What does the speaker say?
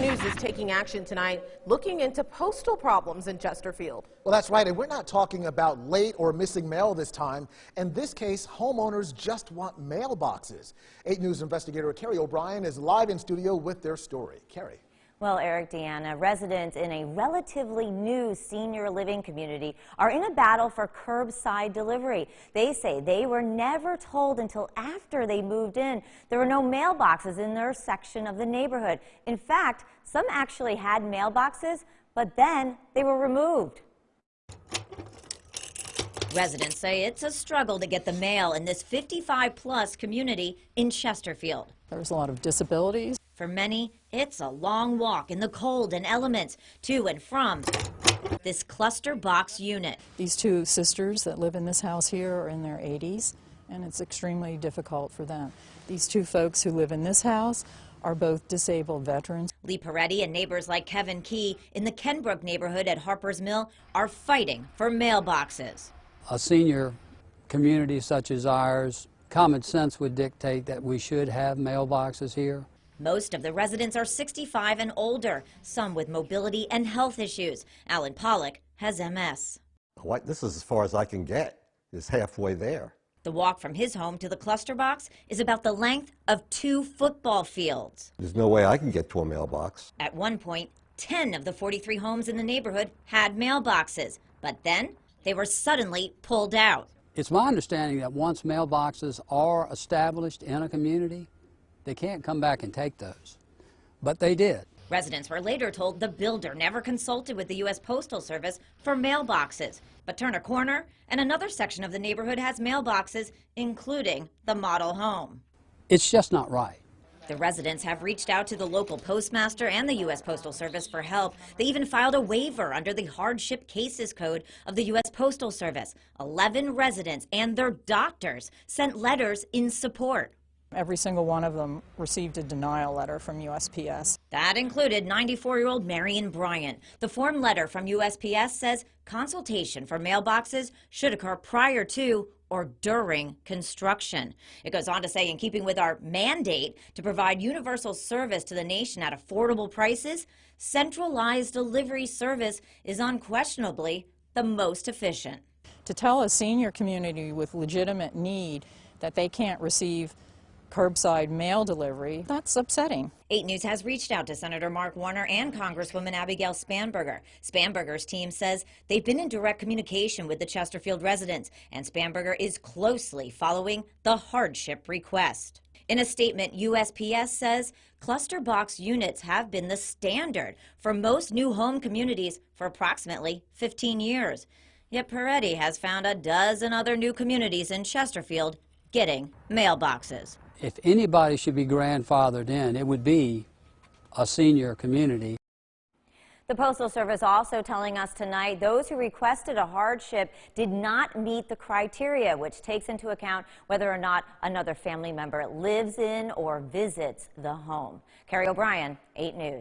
News is taking action tonight, looking into postal problems in Chesterfield. Well, that's right, and we're not talking about late or missing mail this time. In this case, homeowners just want mailboxes. 8 News investigator Carrie O'Brien is live in studio with their story. Carrie. Well, Eric, Deanna, residents in a relatively new senior living community are in a battle for curbside delivery. They say they were never told until after they moved in there were no mailboxes in their section of the neighborhood. In fact, some actually had mailboxes, but then they were removed. Residents say it's a struggle to get the mail in this 55-plus community in Chesterfield. There's a lot of disabilities. For many, it's a long walk in the cold and elements to and from this cluster box unit. These two sisters that live in this house here are in their 80s, and it's extremely difficult for them. These two folks who live in this house are both disabled veterans. Lee Peretti and neighbors like Kevin Key in the Kenbrook neighborhood at Harper's Mill are fighting for mailboxes. A senior community such as ours, common sense would dictate that we should have mailboxes here. Most of the residents are 65 and older, some with mobility and health issues. Alan Pollock has MS. This is as far as I can get, is halfway there. The walk from his home to the cluster box is about the length of 2 football fields. There's no way I can get to a mailbox. At one point, 10 of the 43 homes in the neighborhood had mailboxes, but then they were suddenly pulled out. It's my understanding that once mailboxes are established in a community, they can't come back and take those, but they did. Residents were later told the builder never consulted with the U.S. Postal Service for mailboxes. But turn a corner, and another section of the neighborhood has mailboxes, including the model home. It's just not right. The residents have reached out to the local postmaster and the U.S. Postal Service for help. They even filed a waiver under the Hardship Cases Code of the U.S. Postal Service. 11 residents and their doctors sent letters in support. Every single one of them received a denial letter from USPS. That included 94-year-old Marion Bryant. The form letter from USPS says consultation for mailboxes should occur prior to or during construction. It goes on to say, in keeping with our mandate to provide universal service to the nation at affordable prices, centralized delivery service is unquestionably the most efficient. To tell a senior community with legitimate need that they can't receive curbside mail delivery, that's upsetting. 8 News has reached out to Senator Mark Warner and Congresswoman Abigail Spanberger. Spanberger's team says they've been in direct communication with the Chesterfield residents, and Spanberger is closely following the hardship request. In a statement, USPS says cluster box units have been the standard for most new home communities for approximately 15 years. Yet Peretti has found a dozen other new communities in Chesterfield getting mailboxes. If anybody should be grandfathered in, it would be a senior community. The Postal Service also telling us tonight those who requested a hardship did not meet the criteria, which takes into account whether or not another family member lives in or visits the home. Carrie O'Brien, 8 News.